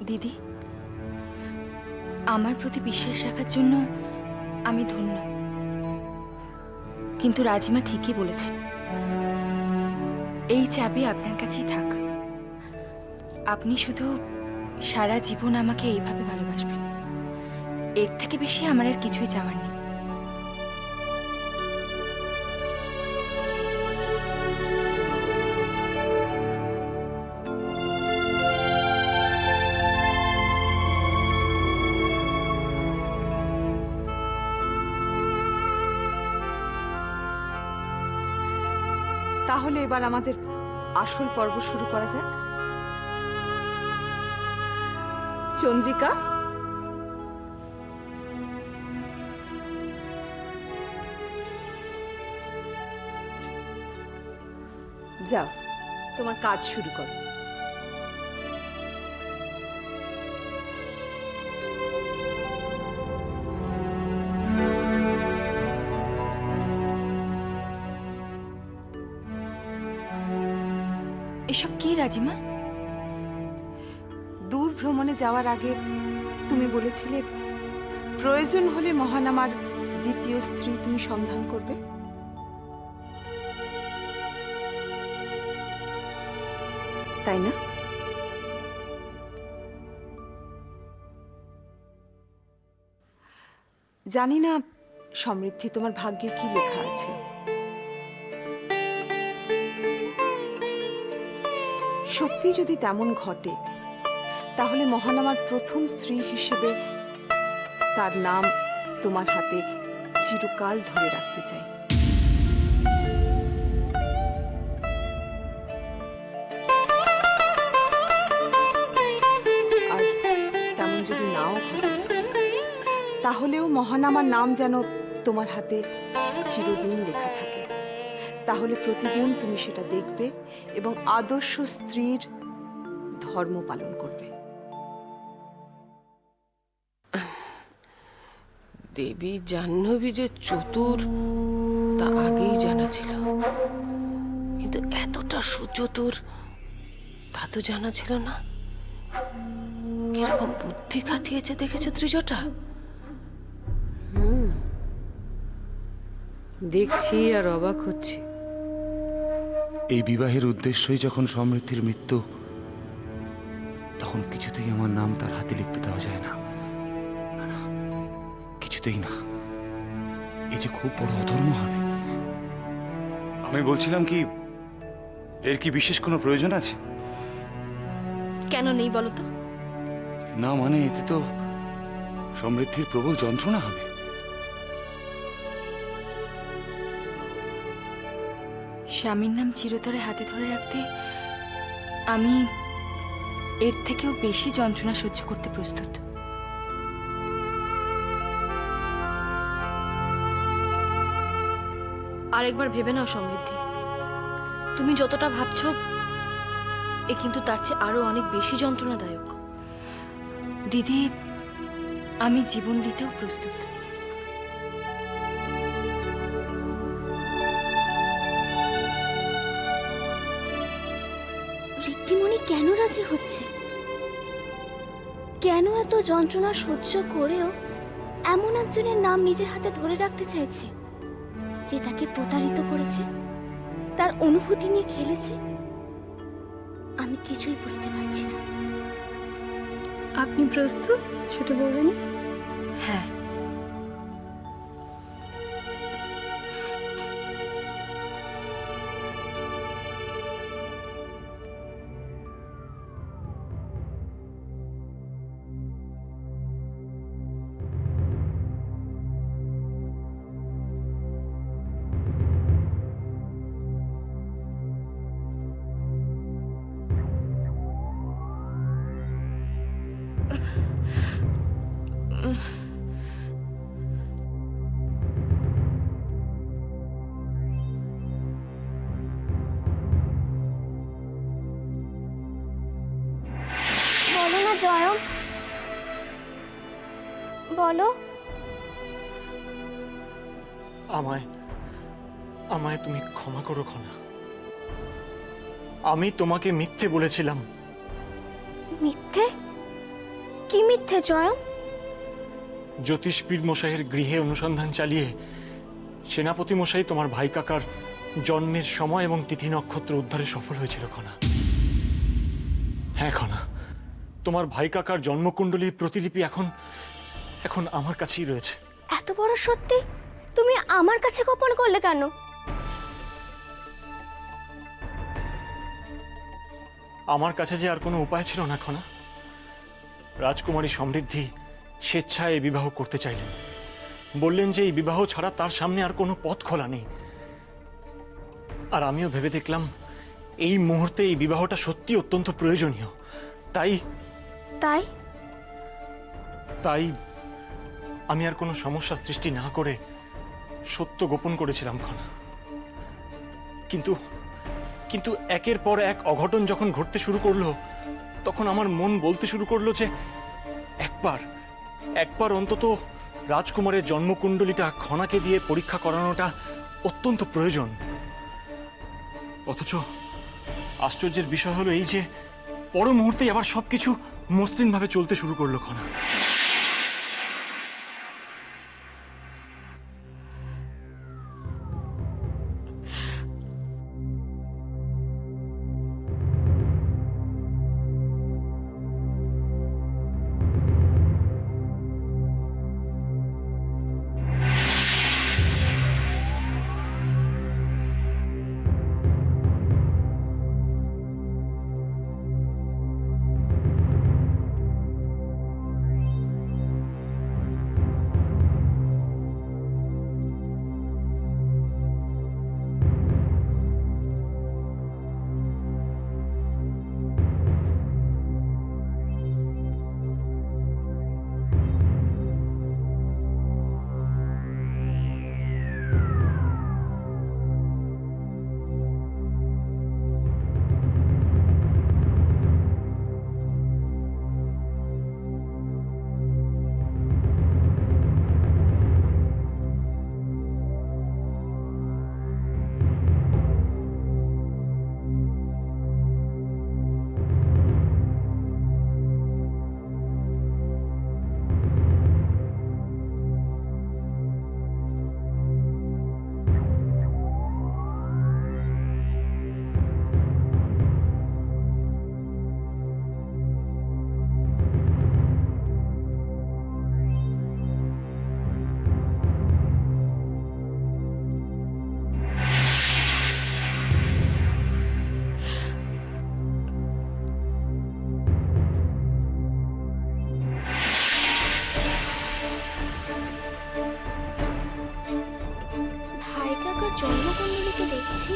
দিদি, আমার প্রতি বিশ্বাস রাখার জন্য আমি ধন্য। কিন্তু রাজিমা ঠিকই বলেছেন, এই চাবি আপনার কাছেই থাক। আপনি শুধু সারা জীবন আমাকে এইভাবে ভালোবাসবেন, এর থেকে বেশি আমার আর কিছুই চাওয়ার নেই। তাহলে এবার আমাদের আসল পর্ব শুরু করা যাক। চন্দ্রিকা, যাও তোমার কাজ শুরু করো। এসব কি রাজিমা? দূর ভ্রমণে যাওয়ার আগে তুমি বলেছিলে প্রয়োজন হলে মহান আমার দ্বিতীয় স্ত্রী তুমি সন্ধান করবে। তাই না? জানি না সমৃদ্ধি তোমার ভাগ্যে কি লেখা আছে। সত্যি যদি তেমন ঘটে, তাহলে মহান আমার প্রথম স্ত্রী হিসেবে তার নাম তোমার হাতে চিরকাল ধরে রাখতে চাই। আর তেমন যদি নাও ঘটে, তাহলেও মহান আমার নাম যেন তোমার হাতে চিরদিন লেখা থাকে। তাহলে প্রতিদিন তুমি সেটা দেখবে এবং আদর্শ স্ত্রীর ধর্ম পালন করবে। দেবী জাহ্নবী যে চতুর তা আগেই জানা ছিল, কিন্তু এতটা সুচতুর তা তো জানা ছিল না। কিরকম বুদ্ধি খাটিয়েছে দেখেছো ত্রিজটা? দেখছি আর অবাক হচ্ছে। এই বিবাহের উদ্দেশ্যই যখন সমৃদ্ধির মৃত্যু, তখন কিছুতেই আমার নাম তার হাতে লিখতে দেওয়া যায় না। কিছুতেই না। এই যে খুব বড় অধর্ম হবে। আমি বলছিলাম কি, এর কি বিশেষ কোনো প্রয়োজন আছে? কেন নেই বলো তো? না মানে এতে তো সমৃদ্ধির প্রবল যন্ত্রণা হবে। স্বামীর নাম চিরতরে হাতে ধরে রাখতে আমি এর থেকেও বেশি যন্ত্রণা সহ্য করতে প্রস্তুত। আরেকবার ভেবে নাও সমৃদ্ধি, তুমি যতটা ভাবছো এ কিন্তু তার চেয়ে আরো অনেক বেশি যন্ত্রণাদায়ক। দিদি, আমি জীবন দিতেও প্রস্তুত। ঋদ্ধিমণি কেন রাজি হচ্ছে? কেন এত যন্ত্রণা সহ্য করেও এমন একজনের নাম নিজের হাতে ধরে রাখতে চাইছে যে তাকে প্রতারিত করেছে, তার অনুভূতি নিয়ে খেলেছে? আমি কিছুই বুঝতে পারছি না। আপনি প্রস্তুত ছোট বউরানী? হ্যাঁ। বলো না জয়ম, বলো। আমায় আমায় তুমি ক্ষমা করো খনা। আমি তোমাকে মিথ্যে বলেছিলাম। মিথ্যে? কি মিথ্যে জয়ম? জ্যোতিষপীর মশাইয়ের গৃহে অনুসন্ধান চালিয়ে সেনাপতি মশাই তোমার ভাই কাকার জন্মের সময় এবং তিথি নক্ষত্র উদ্ধারে সফল হয়েছিল খনা। হ্যাঁ খনা, তোমার ভাই কাকার জন্মকুণ্ডলীর প্রতিলিপি এখন এখন আমার কাছেই রয়েছে। এত বড় সত্যি তুমি আমার কাছে গোপন করলে কেন? আমার কাছে যে আর কোনো উপায় ছিল না খনা। রাজকুমারী সমৃদ্ধি স্বেচ্ছায় এই বিবাহ করতে চাইলেন। বললেন যে এই বিবাহ ছাড়া তার সামনে আর কোনো পথ খোলা নেই। আর আমিও ভেবে দেখলাম এই মুহূর্তে এই বিবাহটা সত্যি অত্যন্ত প্রয়োজনীয়। তাই তাই তাই আমি আর কোনো সমস্যা সৃষ্টি না করে সত্য গোপন করেছিলাম খনা। কিন্তু কিন্তু একের পর এক অঘটন যখন ঘটতে শুরু করলো, তখন আমার মন বলতে শুরু করলো যে একবার অন্তত রাজকুমারের জন্মকুণ্ডলীটা খনাকে দিয়ে পরীক্ষা করানোটা অত্যন্ত প্রয়োজন। অথচ আশ্চর্যের বিষয় হলো এই যে পর মুহূর্তেই আবার সবকিছু মসৃণভাবে চলতে শুরু করলো খনা। ভাই কাকার জন্মকুণ্ডলীতে দেখছি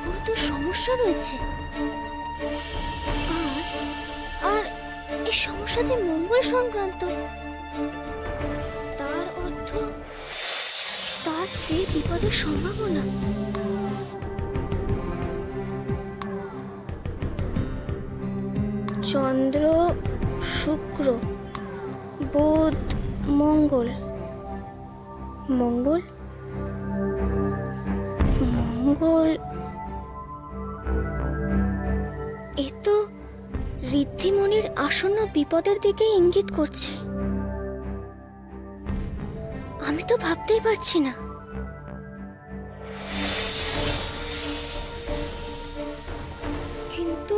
গুরুতর সমস্যা রয়েছে। আর আর এই সমস্যা যে মঙ্গল সংক্রান্ত, তার অর্থ তার স্ত্রীর বিপদের সম্ভাবনা। চন্দ্র, শুক্র, বুধ, মঙ্গল। মঙ্গল মঙ্গল এ তো ঋদ্ধিমণির আসন্ন বিপদের দিকে ইঙ্গিত করছে। আমি তো ভাবতেই পারছি না। কিন্তু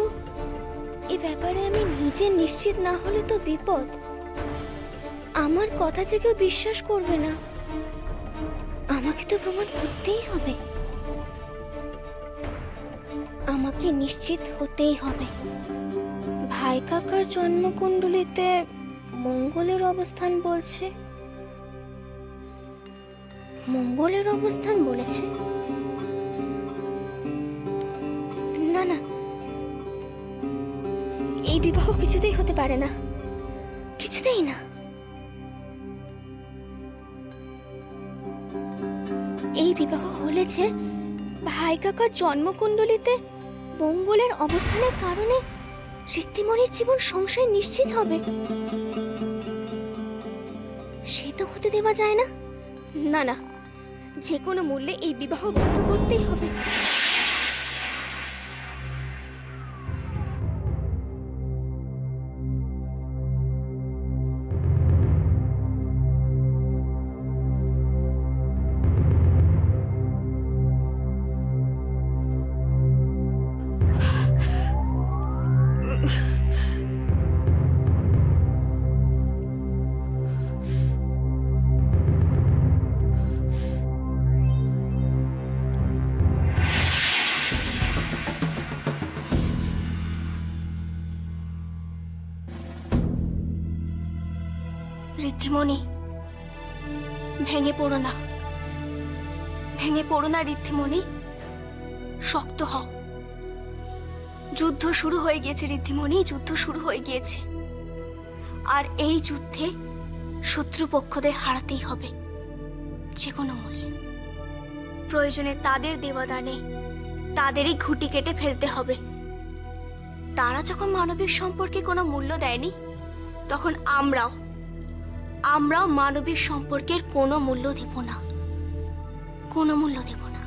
এ ব্যাপারে আমি নিজে নিশ্চিত না হলে তো বিপদ। আমার কথা যে কেউ বিশ্বাস করবে না। আমাকে তো প্রমাণ করতেই হবে। আমাকে নিশ্চিত হতেই হবে। ভাই কাকার জন্মকুণ্ডলীতে মঙ্গলের অবস্থান বলছে। মঙ্গলের অবস্থান বলেছে? না না, এই বিবাহ কিছুতেই হতে পারে না, কিছুতেই না। এই বিবাহ হলে যে ভাই কাকার জন্মকুণ্ডলীতে মঙ্গলের অবস্থানের কারণে ঋদ্ধিমণির জীবন সংশয় নিশ্চিত হবে, সে তো হতে দেওয়া যায় না। না না, যে কোনো মূল্যে এই বিবাহ বন্ধ করতেই হবে। ঋদ্ধিমণি, ভেঙে পড়ো না, ভেঙে পড়ো না ঋদ্ধিমণি, শক্ত হও। যুদ্ধ শুরু হয়ে গিয়েছে ঋদ্ধিমণি, যুদ্ধ শুরু হয়ে গিয়েছে। আর এই যুদ্ধে শত্রুপক্ষদের হারাতেই হবে যে কোনো মূল্যে। প্রয়োজনে তাদের দেবদানে তাদেরই ঘুঁটি কেটে ফেলতে হবে। তারা যখন মানবিক সম্পর্কে কোনো মূল্য দেয়নি, তখন আমরাও মানবিক সম্পর্কের কোনো মূল্য দেব না, কোনো মূল্য দেব না।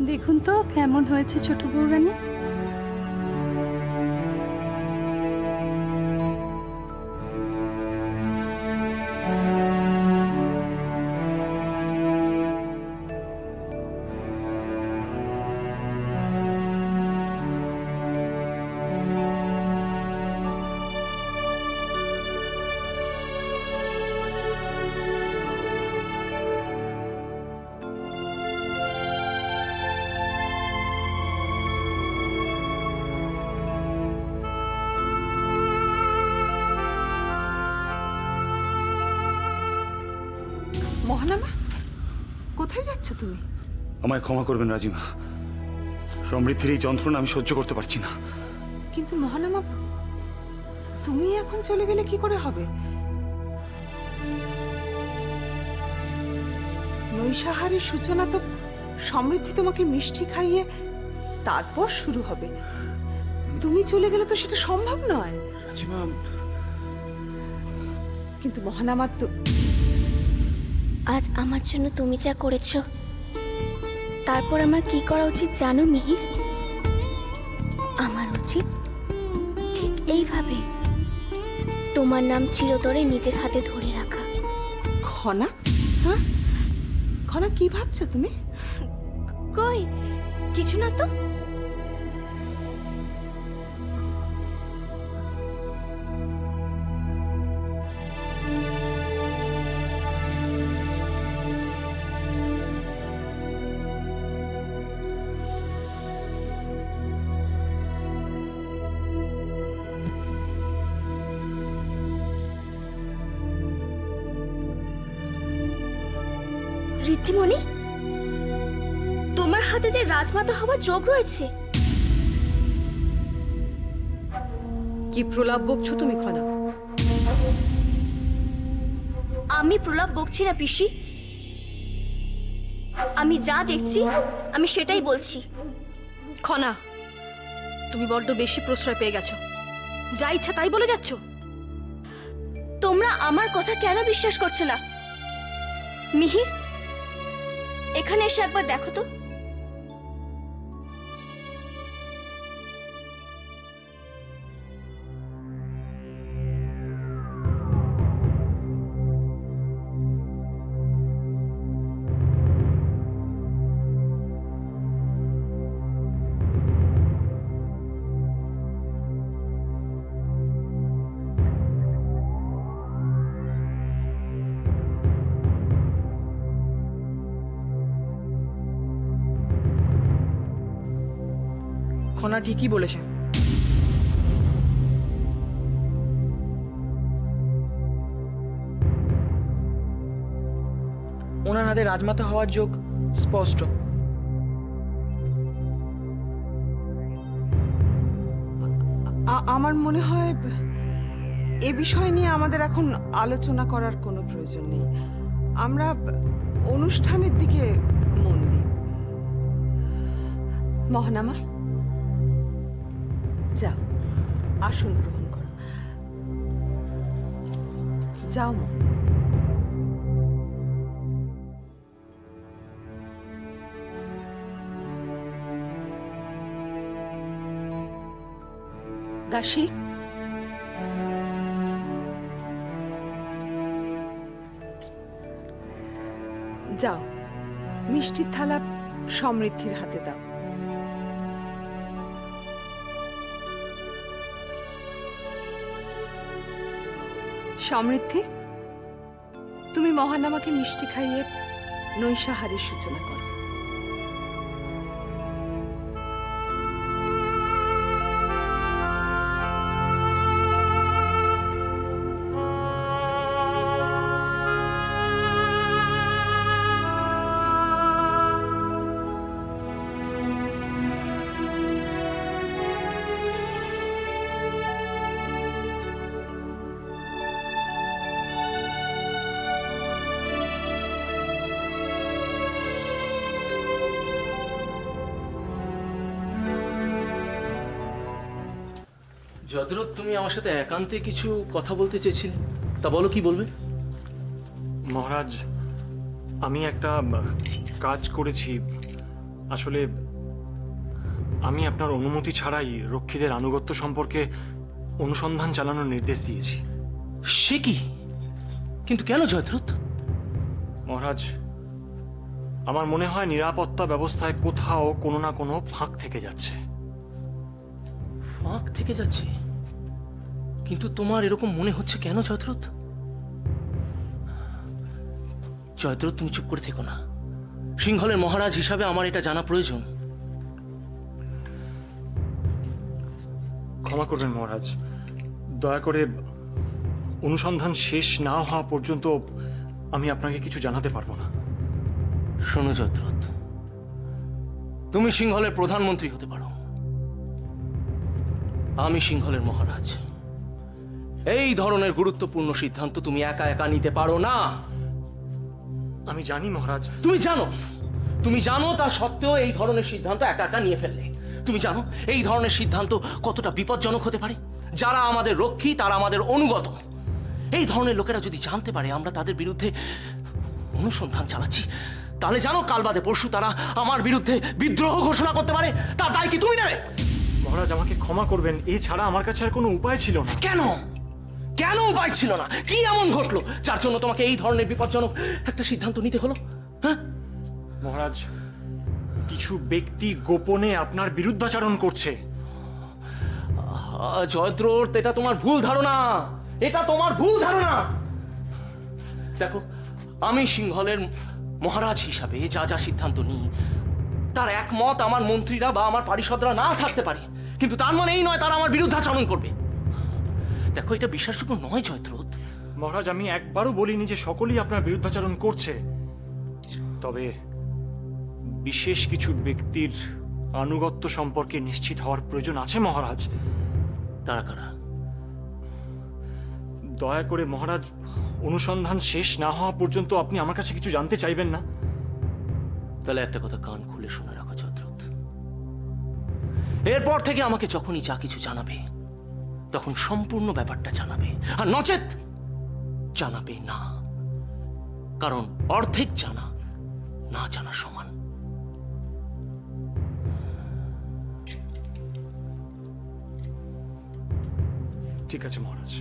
দেখুন তো কেমন হয়েছে ছোট বউরানী। মহানামা, কোথায় যাচ্ছ তুমি? আমায় ক্ষমা করবেন রাজিমা, সমৃদ্ধির এই যন্ত্রণা আমি সহ্য করতে পারছি না। কিন্তু মহানামা, তুমি এখন চলে গেলে কি করে হবে? নৈশাহারের সূচনা তো সমৃদ্ধি তোমাকে মিষ্টি খাইয়ে তারপর শুরু হবে। তুমি চলে গেলে তো সেটা সম্ভব নয়। রাজিমা, কিন্তু মহানামা তো আজ আমার জন্য তুমি যা করেছো, তারপর আমার কি করা উচিত জানো মিহির? আমার উচিত ঠিক এইভাবে তোমার নাম চিরতরে নিজের হাতে ধরে রাখা। খনা? হ্যাঁ, খনা, কি ভাবছো তুমি? কই কিছু না তো। ঋদ্ধিমণি, তোমার হাতে যে রাজমাতা হবার যোগ রয়েছে। কি প্রলাপ বকছো তুমি খনা? আমি প্রলাপ বকছি না পিসি, আমি যা দেখছি আমি সেটাই বলছি। খনা, তুমি বড্ড বেশি প্রশ্রয় পেয়ে গেছো, যা ইচ্ছা তাই বলে যাচ্ছ। তোমরা আমার কথা কেন বিশ্বাস করছো না? মিহির, এখানে এসে একবার দেখো তো। খনা ঠিকই বলেছে। ওনার হাতে রাজমাতা হওয়ার যোগ স্পষ্ট। আমার মনে হয় এ বিষয় নিয়ে আমাদের এখন আলোচনা করার কোনো প্রয়োজন নেই। আমরা অনুষ্ঠানের দিকে মন দিই। মহানামা, যাও আসন গ্রহণ করো। যাও মা। দাসী, যাও মিষ্টির থালা সমৃদ্ধির হাতে দাও। সমৃদ্ধি, তুমি মহানামাকে মিষ্টি খাইয়ে নৈশাহারের সূচনা করো। যতরূপ তুমি আমার সাথে একান্তে কিছু কথা বলতে চেয়েছিলে, তা বলো, কি বলবে? মহারাজ, আমি একটা কাজ করেছি। আসলে আমি আপনার অনুমতি ছাড়াই রক্ষীদের আনুগত্য সম্পর্কে অনুসন্ধান চালানোর নির্দেশ দিয়েছি। সে কি? কিন্তু কেন জয়দ্রুত? মহারাজ, আমার মনে হয় নিরাপত্তা ব্যবস্থায় কোথাও কোনো না কোনো ফাঁক থেকে যাচ্ছে। ফাঁক থেকে যাচ্ছে? কিন্তু তোমার এরকম মনে হচ্ছে কেন জয়দ্রুত? জয়দ্রুত, তুমি চুপ করে থেকো না। সিংহলের মহারাজ হিসাবে আমার এটা জানা প্রয়োজন। ক্ষমা করবেন মহারাজ, দয়া করে অনুসন্ধান শেষ না হওয়া পর্যন্ত আমি আপনাকে কিছু জানাতে পারবো না। শোনো জয়দ্রুত, তুমি সিংহলের প্রধানমন্ত্রী হতে পারো, আমি সিংহলের মহারাজ। এই ধরনের গুরুত্বপূর্ণ সিদ্ধান্ত তুমি একা একা নিতে পারো না। আমি জানি মহারাজ। তুমি জানো তা সত্ত্বেও এই ধরনের সিদ্ধান্ত একা একা নিয়ে ফেললে। তুমি জানো এই ধরনের সিদ্ধান্ত কতটা বিপজ্জনক হতে পারে। যারা আমাদের রক্ষী, তারা আমাদের অনুগত। এই ধরনের লোকেরা যদি জানতে পারে আমরা তাদের বিরুদ্ধে অনুসন্ধান চালাচ্ছি, তাহলে জানো কাল বাদে পরশু তারা আমার বিরুদ্ধে বিদ্রোহ ঘোষণা করতে পারে। তার দায় কি তুমি নেবে? মহারাজ, আমাকে ক্ষমা করবেন, এছাড়া আমার কাছে আর কোনো উপায় ছিল না। কেন? কেন উপায় ছিল না? কি এমন ঘটলো যার জন্য তোমাকে এই ধরনের বিপজ্জনক একটা সিদ্ধান্ত নিতে হলো? হ্যাঁ মহারাজ, কিছু ব্যক্তি গোপনে আপনার বিরুদ্ধাচরণ করছে। জয়দ্রথ, এটা তোমার ভুল ধারণা। এটা তোমার ভুল ধারণা। দেখো, আমি সিংহলের মহারাজ হিসাবে যা যা সিদ্ধান্ত নিই তার একমত আমার মন্ত্রীরা বা আমার পারিষদরা না থাকতে পারে, কিন্তু তার মানে এই নয় তারা আমার বিরুদ্ধাচরণ করবে। দেখো, এটা বিশ্বাসযোগ্য নয় জয়দ্রথ। মহারাজ, আমি একবারও বলিনি যে সকলেই আপনার বিরুদ্ধাচরণ করছে, তবে বিশেষ কিছু ব্যক্তির আনুগত্য সম্পর্কে নিশ্চিত হওয়ার প্রয়োজন আছে মহারাজ। তারা কারা? দয়া করে মহারাজ, অনুসন্ধান শেষ না হওয়া পর্যন্ত আপনি আমার কাছে কিছু জানতে চাইবেন না? তাহলে একটা কথা কান খুলে শুনে রাখো জয়দ্রথ, এরপর থেকে আমাকে যখনই যা কিছু জানাবে তখন সম্পূর্ণ ব্যাপারটা জানাবে, আর নচেত জানাবে না। কারণ অর্ধেক জানা না জানা সমান। ঠিক আছে মহারাজ,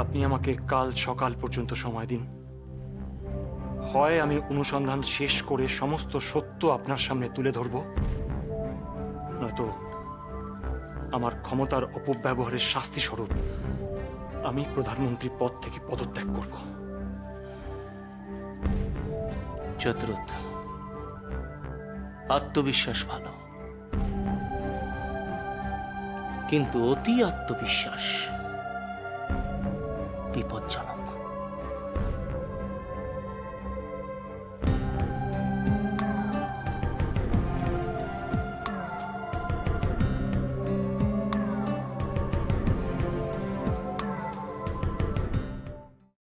আপনি আমাকে কাল সকাল পর্যন্ত সময় দিন। হয় আমি অনুসন্ধান শেষ করে সমস্ত সত্য আপনার সামনে তুলে ধরব, নয়তো আমার ক্ষমতার অপব্যবহারের শাস্তি স্বরূপ আমি প্রধানমন্ত্রী পদ থেকে পদত্যাগ করব। জয়দ্রথ, আত্মবিশ্বাস ভালো, কিন্তু অতি আত্মবিশ্বাস বিপজ্জনক।